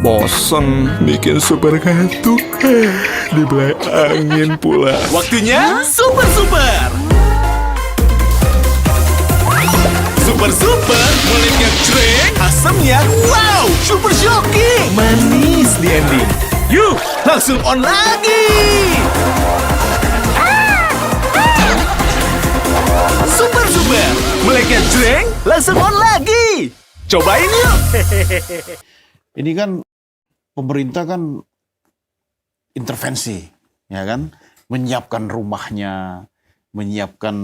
Bosen bikin super kantuk, dibelai angin pula. Waktunya super. Super mulutnya cereng, asamnya wow, super shocking, manis di ending. Yuk, langsung on lagi. Super, mulutnya cereng, langsung on lagi. Cobain yuk. Ini kan pemerintah kan intervensi, ya kan, menyiapkan rumahnya, menyiapkan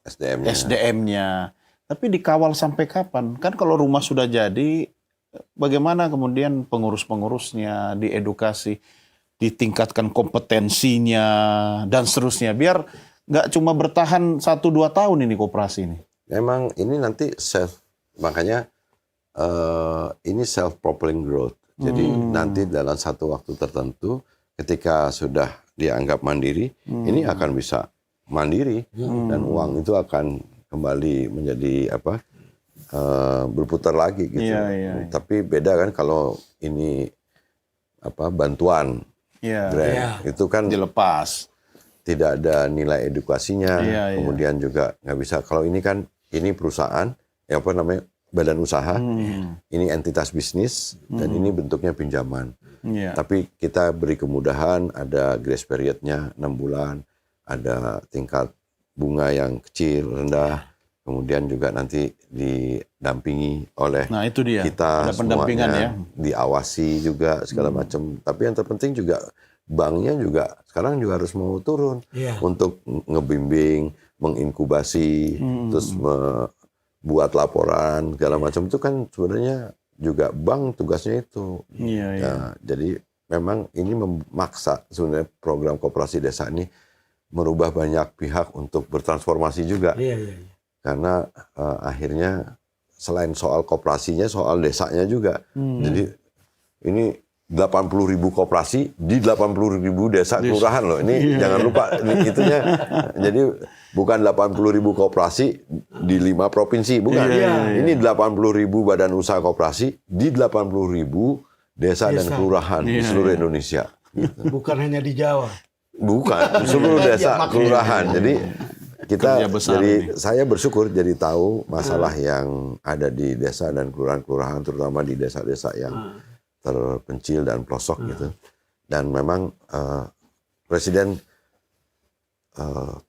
SDM-nya. Tapi dikawal sampai kapan? Kan kalau rumah sudah jadi, bagaimana kemudian pengurus-pengurusnya diedukasi, ditingkatkan kompetensinya, dan seterusnya. Biar nggak cuma bertahan 1-2 tahun ini koperasi ini. Memang ini nanti makanya ini self-propelling growth. Jadi nanti dalam satu waktu tertentu, ketika sudah dianggap mandiri, ini akan bisa mandiri dan uang itu akan kembali menjadi berputar lagi gitu. Iya. Tapi beda kan kalau ini bantuan grant itu kan Dilepas. tidak ada nilai edukasinya, kemudian juga nggak bisa. Kalau ini kan ini perusahaan, badan usaha, ini entitas bisnis dan ini bentuknya pinjaman. Tapi kita beri kemudahan, ada grace periodnya 6 bulan, ada tingkat bunga yang kecil, rendah, kemudian juga nanti didampingi oleh itu dia. kita ada pendampingan semuanya, ya. diawasi juga segala macam. Tapi yang terpenting juga banknya juga sekarang juga harus mau turun untuk ngebimbing, menginkubasi, terus membuat laporan segala macam. Itu kan sebenarnya juga bank tugasnya itu. Nah, jadi memang ini memaksa sebenarnya program koperasi desa ini merubah banyak pihak untuk bertransformasi juga. Karena akhirnya selain soal koperasinya, soal desanya juga. Jadi ini 80.000 koperasi di 80.000 desa kelurahan loh. Ini jangan lupa itunya. Jadi bukan 80.000 koperasi di 5 provinsi, bukan. Ini 80.000 badan usaha koperasi di 80.000 desa dan kelurahan di seluruh Indonesia. Gitu. Bukan hanya di Jawa. Bukan, seluruh desa kelurahan. Jadi saya bersyukur jadi tahu masalah yang ada di desa dan kelurahan-kelurahan, terutama di desa-desa yang terpencil dan pelosok gitu. Dan memang Presiden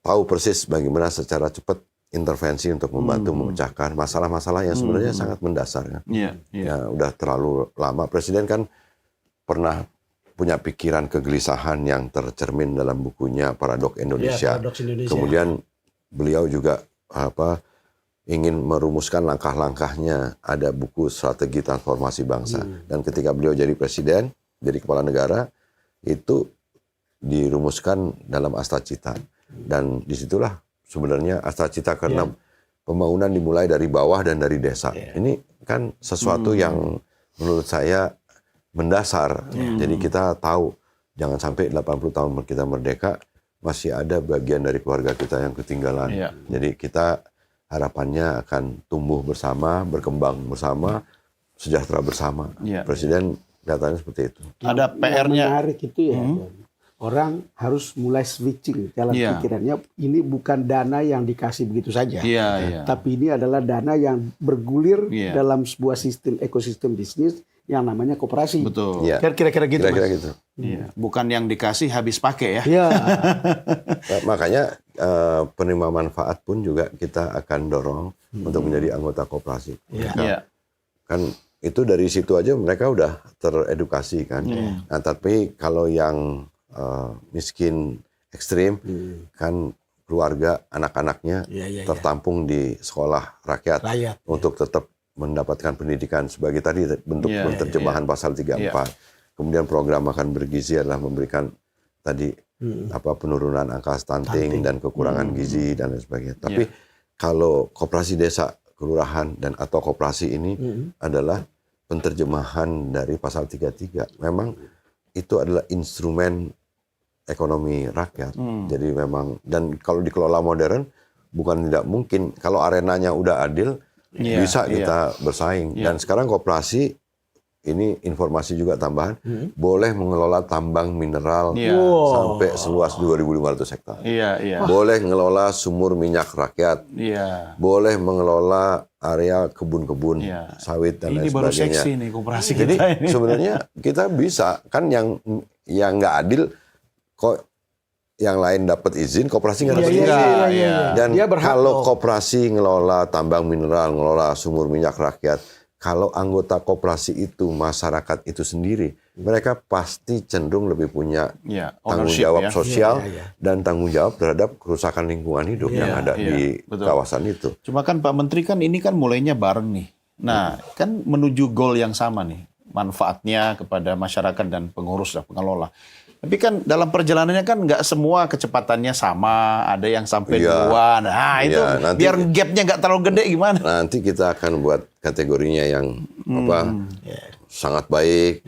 tahu persis bagaimana secara cepat intervensi untuk membantu memecahkan masalah-masalah yang sebenarnya sangat mendasar. Kan? Ya, udah terlalu lama. Presiden kan pernah punya pikiran kegelisahan yang tercermin dalam bukunya Paradoks Indonesia. Paradoks Indonesia. Kemudian beliau juga ingin merumuskan langkah-langkahnya. Ada buku Strategi Transformasi Bangsa. Dan ketika beliau jadi presiden, jadi kepala negara, itu dirumuskan dalam Astacita. Dan disitulah sebenarnya Astacita karena pembangunan dimulai dari bawah dan dari desa. Ini kan sesuatu yang menurut saya mendasar. Jadi kita tahu jangan sampai 80 tahun kita merdeka masih ada bagian dari keluarga kita yang ketinggalan. Jadi kita harapannya akan tumbuh bersama, berkembang bersama, sejahtera bersama. Presiden datanya seperti itu. Ada PR-nya. Menarik itu ya. Orang harus mulai switching jalan pikirannya. Ini bukan dana yang dikasih begitu saja. Tapi ini adalah dana yang bergulir dalam sebuah ekosistem bisnis yang namanya koperasi. Betul. Kira-kira gitu. Kira-kira gitu. Bukan yang dikasih habis pakai ya. Nah, makanya penerima manfaat pun juga kita akan dorong untuk menjadi anggota koperasi. Kan itu dari situ aja mereka udah teredukasi kan. Nah, tapi kalau yang miskin ekstrim kan keluarga anak-anaknya tertampung di sekolah rakyat untuk tetap mendapatkan pendidikan sebagai tadi bentuk penerjemahan pasal 34. Kemudian program makan bergizi adalah memberikan tadi penurunan angka stunting dan kekurangan gizi dan lain sebagainya. Tapi kalau koperasi desa, kelurahan dan atau koperasi ini adalah penerjemahan dari pasal 33. Memang itu adalah instrumen ekonomi rakyat. Jadi memang dan kalau dikelola modern bukan tidak mungkin kalau arenanya udah adil bisa kita bersaing. Dan sekarang koperasi ini informasi juga tambahan, boleh mengelola tambang mineral sampai seluas 2.500 hektar. Boleh mengelola sumur minyak rakyat. Boleh mengelola area kebun-kebun sawit dan lain sebagainya. Ini baru seksi nih koperasi kita. Jadi sebenarnya kita bisa, kan yang nggak adil kok yang lain dapat izin, koperasi nggak dapat izin. Dan kalau koperasi ngelola tambang mineral, ngelola sumur minyak rakyat, kalau anggota koperasi itu masyarakat itu sendiri, mereka pasti cenderung lebih punya tanggung jawab sosial dan tanggung jawab terhadap kerusakan lingkungan hidup yang ada di kawasan itu. Cuma kan Pak Menteri kan ini kan mulainya bareng nih. Nah, kan menuju goal yang sama nih, manfaatnya kepada masyarakat dan pengurus dan pengelola. Tapi kan dalam perjalanannya kan nggak semua kecepatannya sama, ada yang sampai duluan. Nah itu nanti, biar gapnya nggak terlalu gede gimana? Nanti kita akan buat kategorinya yang sangat baik.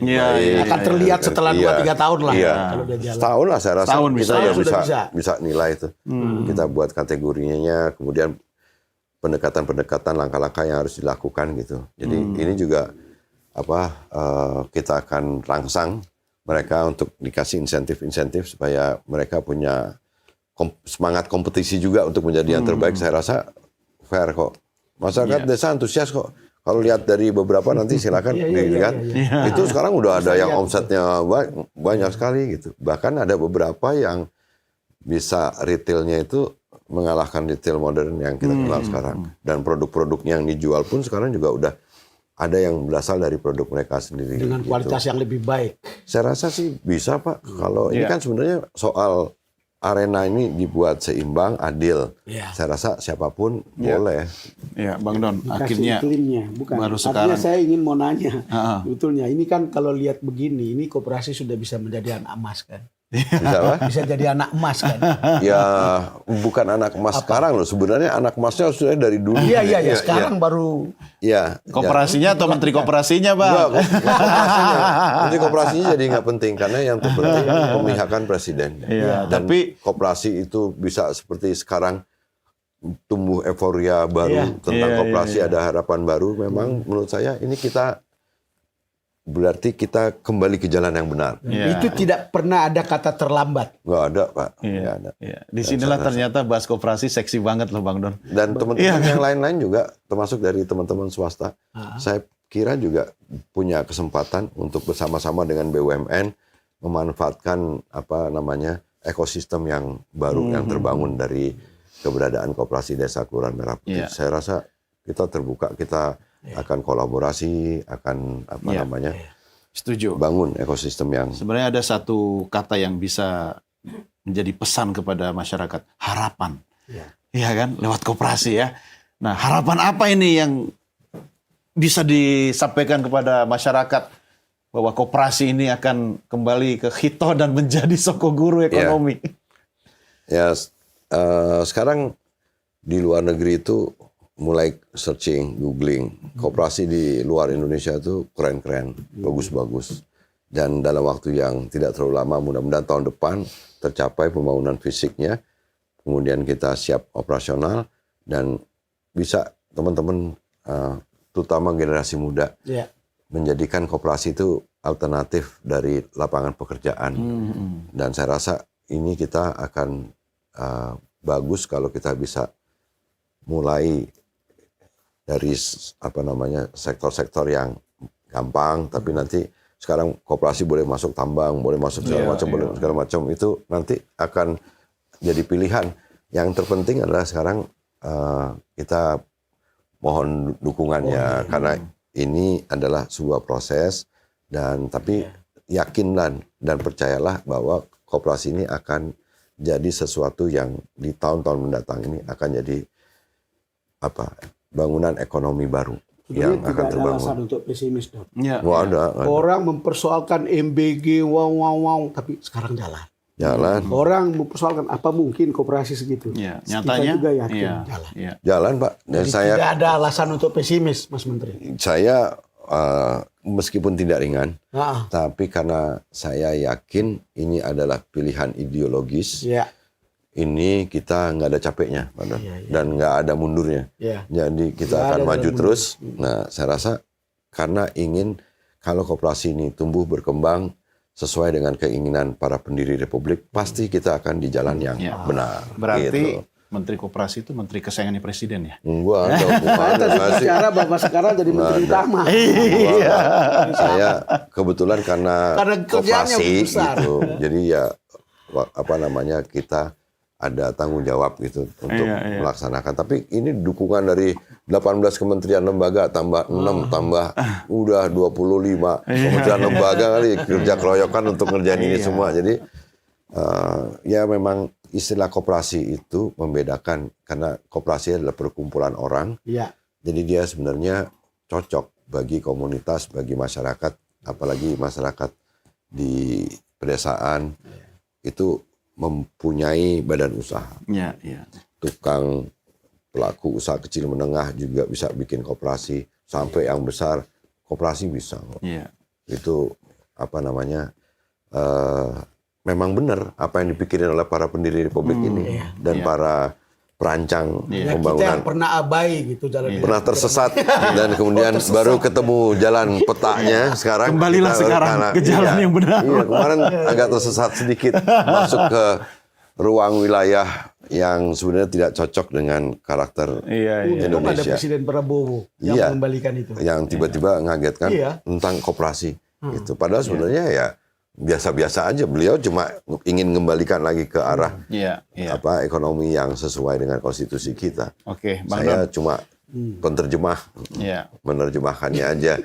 Akan terlihat setelah 2-3 tahun lah. Kalau dia jalan. Setahun lah saya rasa kita bisa nilai itu. Kita buat kategorinya, kemudian pendekatan-pendekatan langkah-langkah yang harus dilakukan gitu. Jadi ini juga kita akan rangsang mereka untuk dikasih insentif-insentif supaya mereka punya semangat kompetisi juga untuk menjadi yang terbaik. Saya rasa fair kok. Masyarakat desa antusias kok. Kalau lihat dari beberapa nanti silakan dilihat. Itu sekarang udah ada yang omsetnya banyak sekali gitu. Bahkan ada beberapa yang bisa retailnya itu mengalahkan retail modern yang kita kenal sekarang. Dan produk-produk yang dijual pun sekarang juga udah ada yang berasal dari produk mereka sendiri. Dengan kualitas yang lebih baik. Saya rasa sih bisa Pak. Kalau ini kan sebenarnya soal arena ini dibuat seimbang, adil. Saya rasa siapapun boleh. Bang Don. Akhirnya iklimnya, bukan. Baru sekarang. Artinya saya ingin mau nanya. Betulnya ini kan kalau lihat begini, ini koperasi sudah bisa menjadi anak emas kan. Bisa jadi anak emas kan? Ya bukan anak emas sekarang loh. Sebenarnya anak emasnya sudah dari dulu. Iya. Sekarang baru. Koperasinya atau menteri koperasinya, Bang? Menteri koperasinya jadi nggak penting karena yang terpenting pemihakan presiden. Dan tapi koperasi itu bisa seperti sekarang tumbuh euforia baru tentang koperasi, ada harapan baru. Memang menurut saya ini berarti kita kembali ke jalan yang benar. Itu tidak pernah ada kata terlambat. Nggak ada, Pak. Nggak ada. Di sinilah ternyata bahas koperasi seksi banget loh, Bang Don. Dan teman-teman yang lain-lain juga, termasuk dari teman-teman swasta, saya kira juga punya kesempatan untuk bersama-sama dengan BUMN memanfaatkan ekosistem yang baru yang terbangun dari keberadaan koperasi desa Kelurahan Merah Putih. Saya rasa kita terbuka, kita akan kolaborasi, akan setuju, bangun ekosistem yang sebenarnya ada satu kata yang bisa menjadi pesan kepada masyarakat, harapan. Iya kan, lewat koperasi ya. Nah, harapan apa ini yang bisa disampaikan kepada masyarakat bahwa koperasi ini akan kembali ke hito dan menjadi sokoguru ekonomi? Sekarang di luar negeri itu mulai searching, googling. Koperasi di luar Indonesia itu keren-keren, bagus-bagus. Dan dalam waktu yang tidak terlalu lama, mudah-mudahan tahun depan tercapai pembangunan fisiknya. Kemudian kita siap operasional dan bisa teman-teman, terutama generasi muda, menjadikan koperasi itu alternatif dari lapangan pekerjaan. Dan saya rasa ini kita akan bagus kalau kita bisa mulai dari sektor-sektor yang gampang, tapi nanti sekarang koperasi boleh masuk tambang, boleh masuk segala macam, itu nanti akan jadi pilihan. Yang terpenting adalah sekarang kita mohon dukungannya karena ini adalah sebuah proses tapi yakinlah dan percayalah bahwa koperasi ini akan jadi sesuatu yang di tahun-tahun mendatang ini akan jadi bangunan ekonomi baru yang akan terbangun. Tidak ada alasan untuk pesimis, Dok. Ada. Orang mempersoalkan MBG, tapi sekarang jalan. Orang mempersoalkan apa mungkin koperasi segitu. Nyatanya kita juga yakin jalan, Pak. Dan tidak ada alasan untuk pesimis, Mas Menteri. Saya meskipun tidak ringan, tapi karena saya yakin ini adalah pilihan ideologis. Ini kita nggak ada capeknya, dan nggak ada mundurnya. Jadi kita akan maju terus. Nah, saya rasa karena ingin kalau koperasi ini tumbuh berkembang sesuai dengan keinginan para pendiri Republik, pasti kita akan di jalan yang benar. Berarti gitu. Menteri Koperasi itu menteri kesayangannya presiden ya? Enggak, Saya tadi bicara Bapak sekarang jadi Menteri Utama. Iya. Saya kebetulan karena kerjaannya koperasi besar. gitu. Jadi ya apa namanya, kita ada tanggung jawab gitu untuk melaksanakan. Tapi ini dukungan dari 18 kementerian lembaga tambah 6 tambah udah 25 kementerian lembaga kali kerja keroyokan untuk ngerjain ini semua. Jadi ya memang istilah koperasi itu membedakan karena koperasi adalah perkumpulan orang. Iya. Jadi dia sebenarnya cocok bagi komunitas, bagi masyarakat, apalagi masyarakat di pedesaan itu mempunyai badan usaha. Iya, iya. Tukang pelaku usaha kecil menengah juga bisa bikin koperasi, sampai yang besar koperasi bisa. Iya. Itu apa namanya? Memang benar apa yang dipikirin oleh para pendiri Republik ini dan para perancang Kita pembangunan. yang pernah abai gitu jalan. Pernah tersesat dan kemudian baru ketemu jalan petanya sekarang. Kembalilah kita sekarang ke jalan yang benar. Iya, kemarin agak tersesat sedikit masuk ke ruang wilayah yang sebenarnya tidak cocok dengan karakter Ada Indonesia. Presiden Prabowo yang mengembalikan itu. Yang tiba-tiba ngagetkan tentang koperasi. Gitu. Padahal sebenarnya ya biasa-biasa aja. Beliau cuma ingin mengembalikan lagi ke arah apa ekonomi yang sesuai dengan konstitusi kita. Oke, Bang Saya Don. cuma penterjemah, menerjemahkannya aja.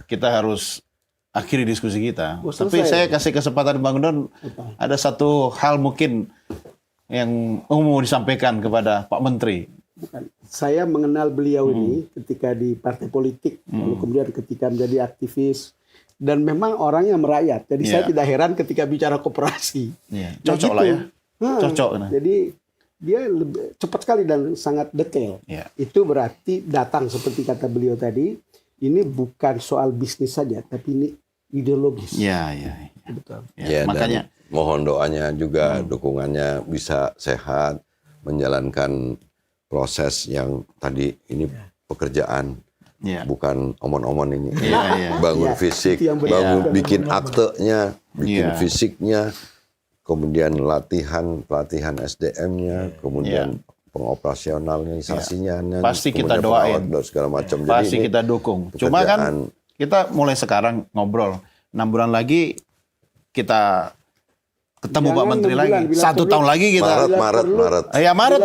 Kita harus akhiri diskusi kita. Oh, Tapi selesai. saya kasih kesempatan Bang Don. Ada satu hal mungkin yang mau disampaikan kepada Pak Menteri. Saya mengenal beliau ini ketika di partai politik, lalu kemudian ketika menjadi aktivis, dan memang orangnya merakyat. Jadi saya tidak heran ketika bicara koperasi. Cocok lah ya. Cocok. Jadi dia cepat sekali dan sangat detail. Itu berarti datang seperti kata beliau tadi, ini bukan soal bisnis saja, tapi ini ideologis. Iya. Betul. Ya, Makanya mohon doanya juga dukungannya bisa sehat, menjalankan proses yang tadi ini pekerjaan. Bukan omon-omon ini. Bangun fisik, bikin aktenya, bikin fisiknya, kemudian pelatihan SDM-nya, kemudian pengoperasionalisasinya. Pasti kita doain. Segala macam. Pasti Jadi kita dukung. Cuma kan kita mulai sekarang ngobrol. 6 bulan lagi kita ketemu Pak Menteri lagi. 1 tahun lagi kita. Maret. Ya Maret.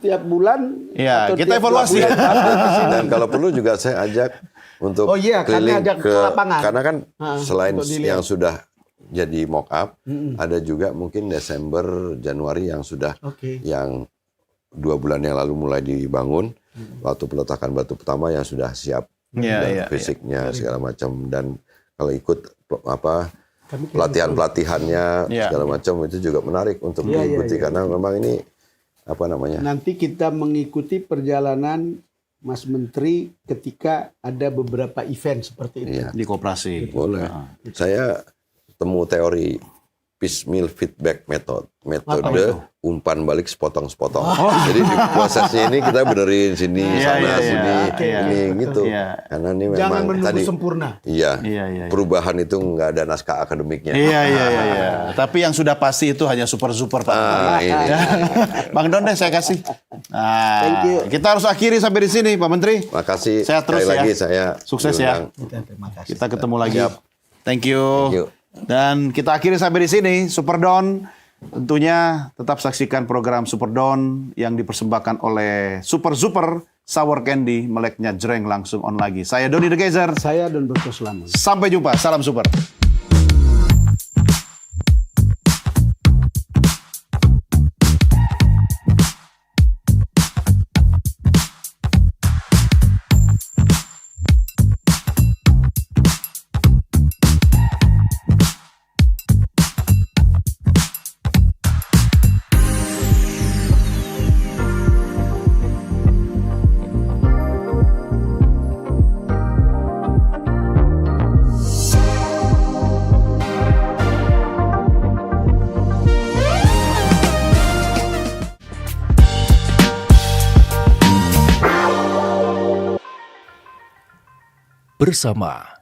Tiap bulan. Ya, kita evaluasi. Dan kalau perlu juga saya ajak untuk keliling ke lapangan. Karena kan selain yang sudah jadi mock up, ada juga mungkin Desember, Januari yang sudah yang 2 bulan yang lalu mulai dibangun. Waktu peletakan batu pertama yang sudah siap fisiknya segala macam, dan kalau ikut pelatihan-pelatihannya segala macam itu juga menarik untuk diikuti karena memang ini apa namanya. Nanti kita mengikuti perjalanan Mas Menteri ketika ada beberapa event seperti itu di koperasi. Boleh. Saya temu teori piecemeal feedback metode umpan balik sepotong-sepotong. Jadi di prosesnya ini kita benerin sini, sana, sini, ini gitu. Karena ini memang jangan menunggu tadi sempurna. Perubahan itu nggak ada naskah akademiknya. Iya. Tapi yang sudah pasti itu hanya super Pak. Bang Don deh saya kasih. Thank you. Kita harus akhiri sampai di sini Pak Menteri. Makasih. Sehat terus sekali ya. lagi saya sukses ya. Terima kasih. Kita ketemu lagi. Thank you. Thank you. Dan kita akhiri sampai di sini Super Don. Tentunya tetap saksikan program Super Don yang dipersembahkan oleh Super Sour Candy, meleknya jreng langsung on lagi. Saya Doni The Geyser. Saya Don Bosco Slamet. Sampai jumpa. Salam Super. Bersama